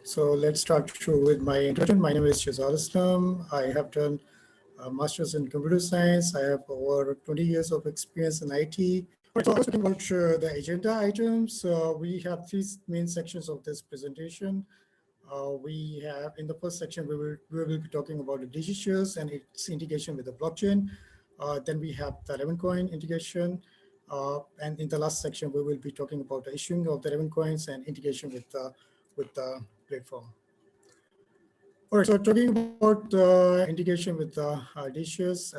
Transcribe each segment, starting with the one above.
So let's start with my introduction. My name is Shahzad Aslam. I have done a master's in computer science. I have over 20 years of experience in IT. So I was talking about the agenda items. We have three main sections of this presentation. We have in the first section, we will be talking about the DigiShares and its integration with the blockchain. Then we have the Ravencoin integration. And in the last section, we will be talking about the issuing of the Ravencoins and integration with the platform. All right, so talking about integration with DigiShares.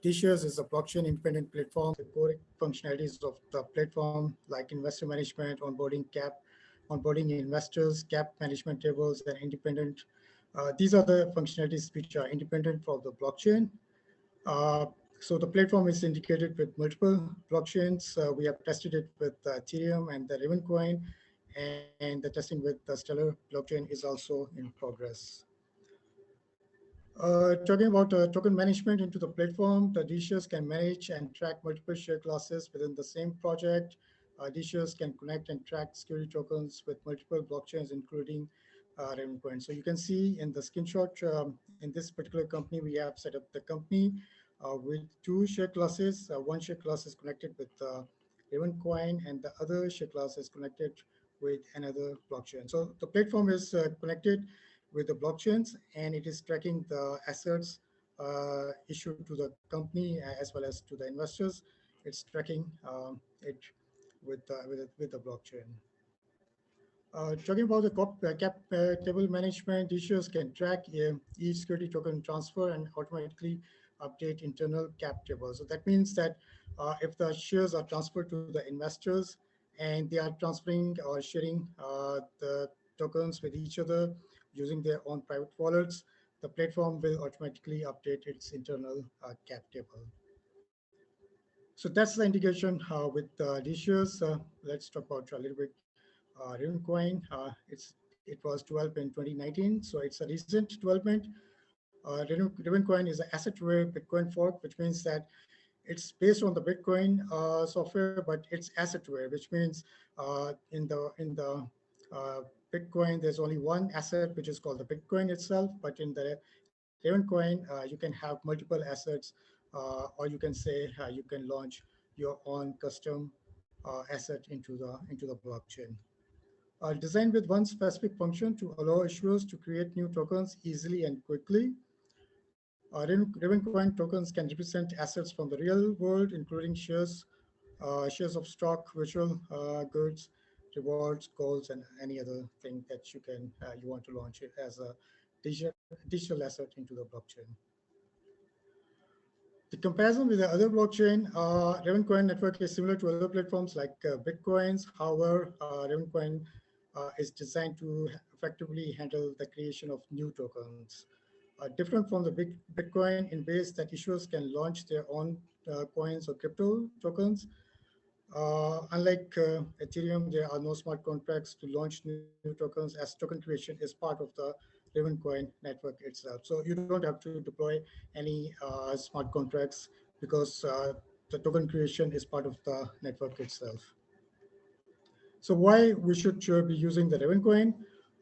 DigiShares is a blockchain independent platform. The core functionalities of the platform, like investor management, onboarding investors, cap management tables, and independent. These are the functionalities which are independent from the blockchain. So the platform is integrated with multiple blockchains. We have tested it with Ethereum and the Ravencoin, and the testing with the Stellar blockchain is also in progress. Talking about token management into the platform, the DigiShares can manage and track multiple share classes within the same project. DigiShares can connect and track security tokens with multiple blockchains, including Ravencoin. So you can see in the screenshot, in this particular company, we have set up the company with two share classes. One share class is connected with Ravencoin, and the other share class is connected with another blockchain. So the platform is connected with the blockchains, and it is tracking the assets issued to the company as well as to the investors. It's tracking it with the blockchain. Talking about the cap table management, issuers can track each security token transfer and automatically update internal cap tables. So that means that if the shares are transferred to the investors and they are transferring or sharing the tokens with each other using their own private wallets, the platform will automatically update its internal cap table. So that's the integration with DigiShares. Let's talk about a little bit Ravencoin. It was developed in 2019, so it's a recent development. Ravencoin is an asset-aware Bitcoin fork, which means that it's based on the Bitcoin software, but it's asset-aware, which means in the Bitcoin, there's only one asset, which is called the Bitcoin itself. But in the Ravencoin, you can have multiple assets, or you can say you can launch your own custom asset into the blockchain. Designed with one specific function to allow issuers to create new tokens easily and quickly. Ravencoin tokens can represent assets from the real world, including shares of stock, virtual goods, rewards, goals, and any other thing that you want to launch it as a digital asset into the blockchain. The comparison with the other blockchain, Ravencoin network is similar to other platforms like Bitcoins. However, Ravencoin is designed to effectively handle the creation of new tokens. Different from the Bitcoin in ways that issuers can launch their own coins or crypto tokens. Unlike Ethereum, there are no smart contracts to launch new tokens, as token creation is part of the Ravencoin network itself. So you don't have to deploy any smart contracts because the token creation is part of the network itself. So why we should be using the Ravencoin?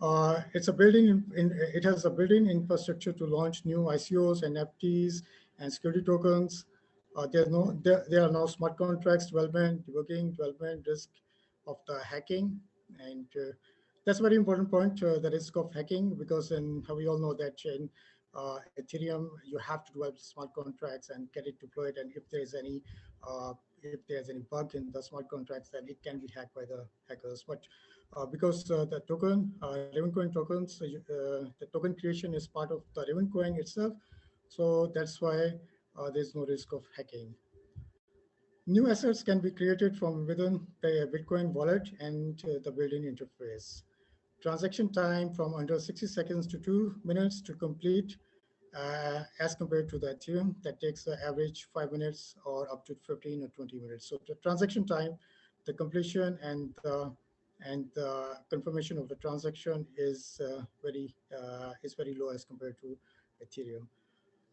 It has a built-in infrastructure to launch new ICOs, NFTs, and security tokens. There are no smart contracts development risk of the hacking, and that's a very important point. The risk of hacking, because we all know that in Ethereum you have to develop smart contracts and get it deployed, and if there's any bug in the smart contracts, then it can be hacked by the hackers. But because the Ravencoin tokens, the token creation is part of the Ravencoin itself, so that's why there's no risk of hacking. New assets can be created from within the Bitcoin wallet and the built-in interface. Transaction time from under 60 seconds to 2 minutes to complete, as compared to the Ethereum that takes the average 5 minutes or up to 15 or 20 minutes. So the transaction time, the completion, and the confirmation of the transaction is very low as compared to Ethereum.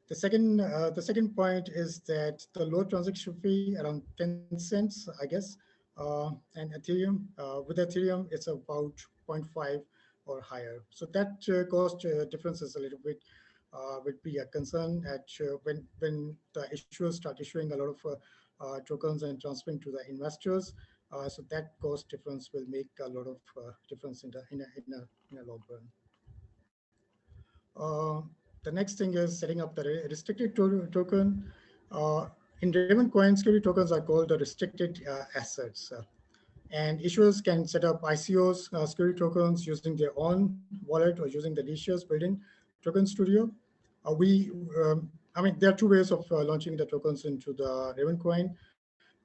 The second point is that the low transaction fee, around 10 cents, I guess, and Ethereum, with Ethereum, it's about 0.5 or higher. So that cost difference is a little bit would be a concern at when the issuers start issuing a lot of tokens and transferring to the investors. So that cost difference will make a lot of difference in a long run. The next thing is setting up the restricted token. In Ravencoin, security tokens are called the restricted assets. And issuers can set up ICOs, security tokens, using their own wallet or using the DigiShares built-in token studio. I mean, there are two ways of launching the tokens into the Ravencoin,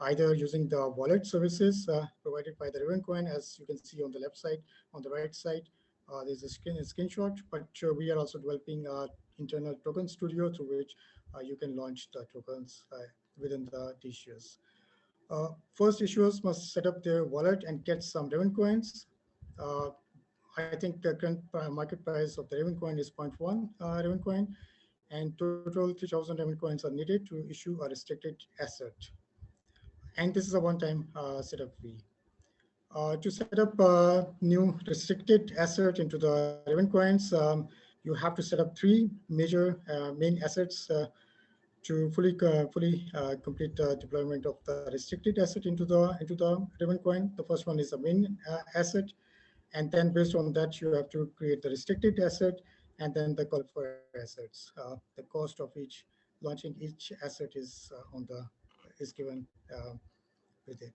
either using the wallet services provided by the Ravencoin, as you can see on the left side, on the right side. There's a screenshot, but we are also developing internal token studio through which you can launch the tokens within the DigiShares. First, issuers must set up their wallet and get some Raven coins. Uh, I think the current market price of the Raven coin is zero point 0.1 Raven coin, and total 3,000 Raven coins are needed to issue a restricted asset. And this is a one-time setup fee. To set up a new restricted asset into the Raven coins, you have to set up three major main assets to fully complete the deployment of the restricted asset into the Ravencoin. The first one is the main asset, and then based on that, you have to create the restricted asset and then the call for assets. The cost of each launching each asset is given with it.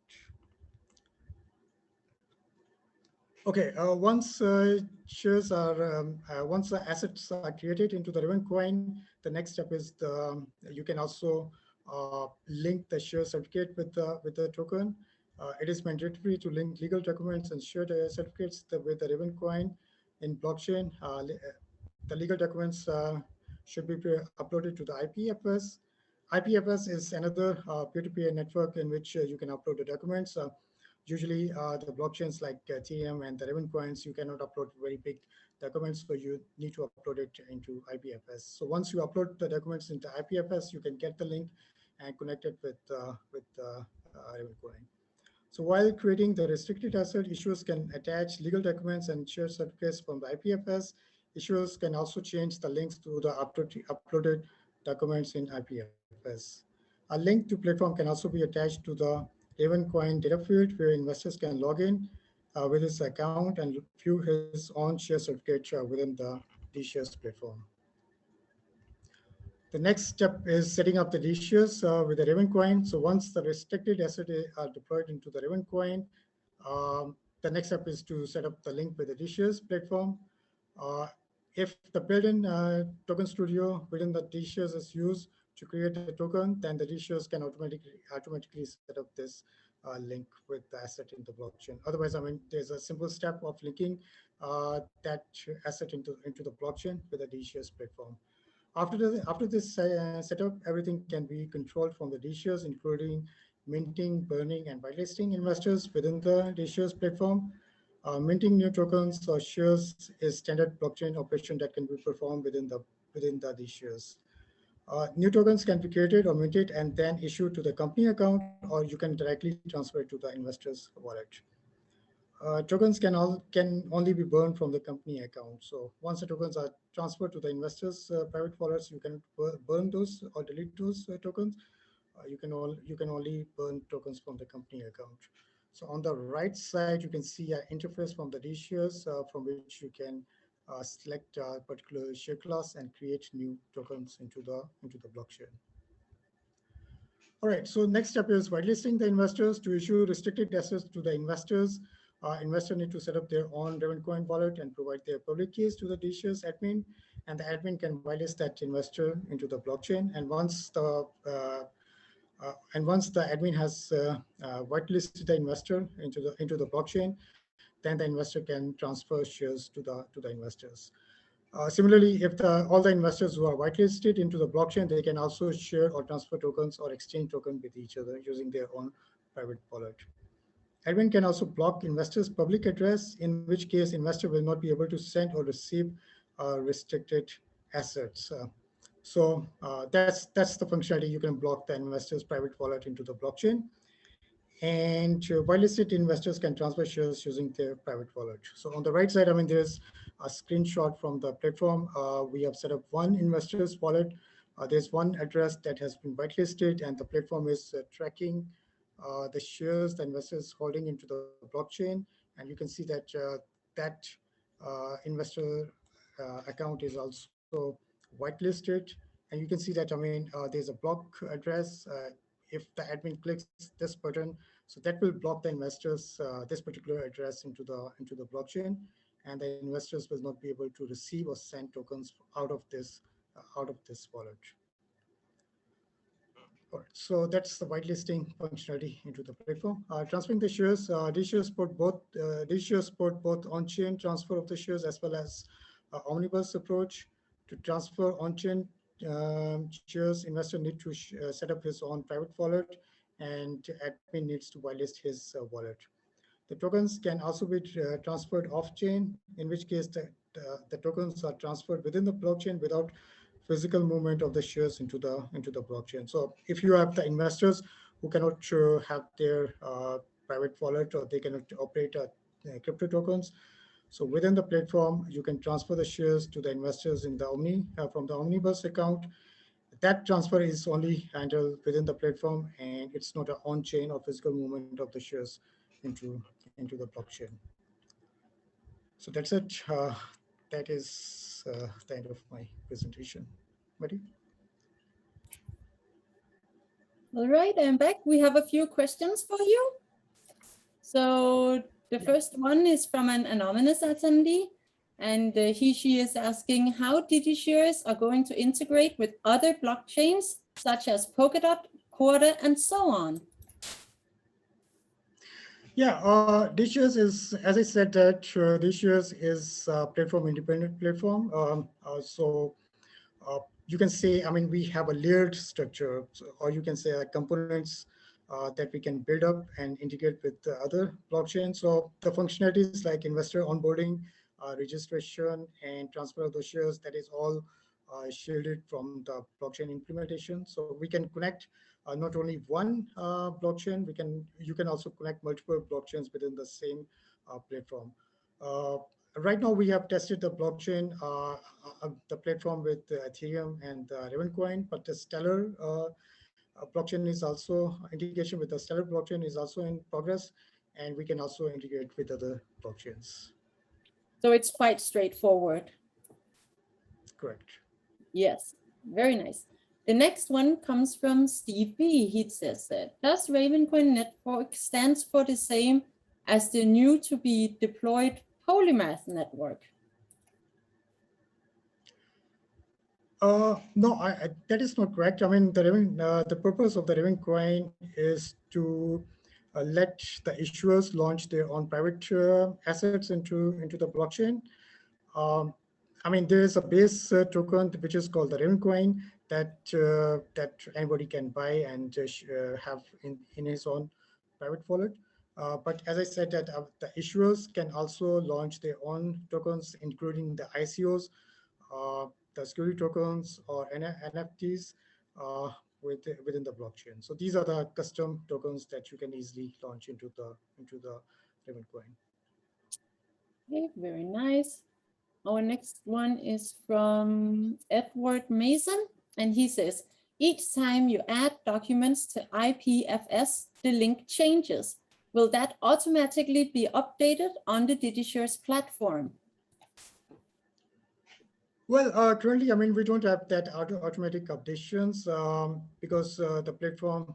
Okay, once the assets are created into the Raven coin, the next step is you can also link the share certificate with the token. It is mandatory to link legal documents and share certificates with the Raven coin in blockchain. The legal documents should be uploaded to the IPFS. IPFS is another peer-to-peer network in which you can upload the documents. Usually, the blockchains like Ethereum and the Raven coins, you cannot upload very big documents, so you need to upload it into IPFS. So once you upload the documents into IPFS, you can get the link and connect it with Raven coin. So while creating the restricted asset, issuers can attach legal documents and share certificates from the IPFS. Issuers can also change the links to the uploaded documents in IPFS. A link to platform can also be attached to the Ravencoin data field where investors can log in with his account and view his own share certificate within the DShares platform. The next step is setting up the DShares with the Ravencoin. So once the restricted assets are deployed into the Ravencoin, the next step is to set up the link with the DShares platform. If the built-in token studio within the DShares is used to create a token, then the DShares can automatically set up this link with the asset in the blockchain. Otherwise, I mean, there's a simple step of linking that asset into the blockchain with the DShares platform. After this setup, everything can be controlled from the DShares, including minting, burning, and whitelisting investors within the DShares platform. Minting new tokens or shares is standard blockchain operation that can be performed within the DShares. New tokens can be created or minted and then issued to the company account, or you can directly transfer it to the investor's wallet. Tokens can only be burned from the company account. So once the tokens are transferred to the investors' private wallets, you can burn those or delete those tokens. You can only burn tokens from the company account. So on the right side, you can see an interface from the DShares from which you can select a particular share class and create new tokens into the blockchain. All right, so next step is whitelisting the investors. To issue restricted assets to the investors, investor need to set up their own Ravencoin wallet and provide their public keys to the DShares admin, and the admin can whitelist that investor into the blockchain. And once the admin has whitelisted the investor into the blockchain, then the investor can transfer shares to the investors. Similarly, if all the investors who are whitelisted into the blockchain, they can also share or transfer tokens or exchange tokens with each other using their own private wallet. Admin can also block investors' public address, in which case investor will not be able to send or receive restricted assets. So that's the functionality. You can block the investor's private wallet into the blockchain. And whitelisted investors can transfer shares using their private wallet. So on the right side, I mean, there's a screenshot from the platform. We have set up one investor's wallet. There's one address that has been whitelisted, and the platform is tracking the shares the investors holding into the blockchain. And you can see that that investor account is also whitelisted. And you can see that, I mean, there's a block address. If the admin clicks this button, so that will block the investors this particular address into the blockchain, and the investors will not be able to receive or send tokens out of this wallet. All right, so that's the whitelisting functionality into the platform. Transferring the shares, DigiShares support both on-chain transfer of the shares as well as omnibus approach. To transfer on-chain shares, investor need to set up his own private wallet, and admin needs to whitelist his wallet. The tokens can also be transferred off-chain, in which case the tokens are transferred within the blockchain without physical movement of the shares into the blockchain. So if you have the investors who cannot have their private wallet, or they cannot operate crypto tokens, so within the platform, you can transfer the shares to the investors in the from the Omnibus account. That transfer is only handled within the platform, and it's not an on-chain or physical movement of the shares into the blockchain. So that's it. That is the end of my presentation. Mari? All right, I'm back. We have a few questions for you. So the first one is from an anonymous attendee, and she is asking how DigiShares are going to integrate with other blockchains such as Polkadot, Quarter, and so on. Yeah, DigiShares is, as I said, that DigiShares is a platform independent platform. You can say, I mean, we have a layered structure, or you can say components that we can build up and integrate with the other blockchains. So the functionalities like investor onboarding, registration, and transfer of the shares, that is all shielded from the blockchain implementation. So we can connect not only one blockchain, you can also connect multiple blockchains within the same platform. Right now, we have tested the blockchain, the platform with Ethereum and Ravencoin, but the Stellar blockchain is also integration with the Stellar blockchain is also in progress, and we can also integrate with other blockchains. So it's quite straightforward. Correct. Yes, very nice. The next one comes from Steve B. He says that, does Ravencoin network stands for the same as the new to be deployed Polymath network? No, that is not correct. I mean, the purpose of the Ravencoin is to let the issuers launch their own private assets into the blockchain. I mean, there is a base token which is called the Ravencoin that anybody can buy and have in his own private wallet. But as I said, that the issuers can also launch their own tokens, including the ICOs, the security tokens, or NFTs within the blockchain. So these are the custom tokens that you can easily launch into the Ravencoin. Okay, very nice. Our next one is from Edward Mason, and he says, each time you add documents to IPFS, the link changes. Will that automatically be updated on the DigiShares platform? Well, currently, I mean, we don't have that automatic updations because the platform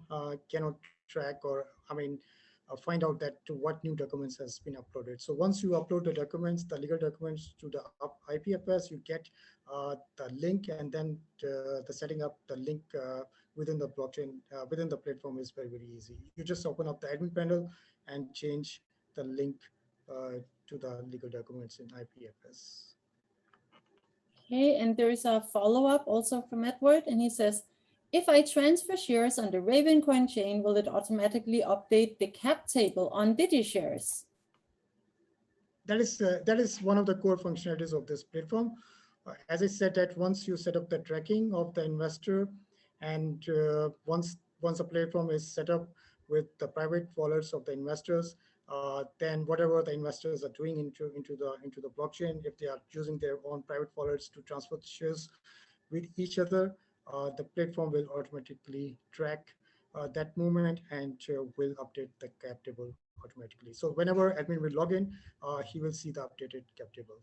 cannot track or, I mean, find out that what new documents has been uploaded. So once you upload the documents, the legal documents to the IPFS, you get the link, and then the setting up the link within the blockchain, within the platform is very, very easy. You just open up the admin panel and change the link to the legal documents in IPFS. Okay, and there is a follow-up also from Edward, and he says, if I transfer shares on the Ravencoin chain, will it automatically update the cap table on DigiShares? That is one of the core functionalities of this platform. As I said, that once you set up the tracking of the investor, and once a platform is set up, with the private wallets of the investors, then whatever the investors are doing into the blockchain, if they are using their own private wallets to transfer the shares with each other, the platform will automatically track that movement and will update the cap table automatically. So whenever admin will log in, he will see the updated cap table.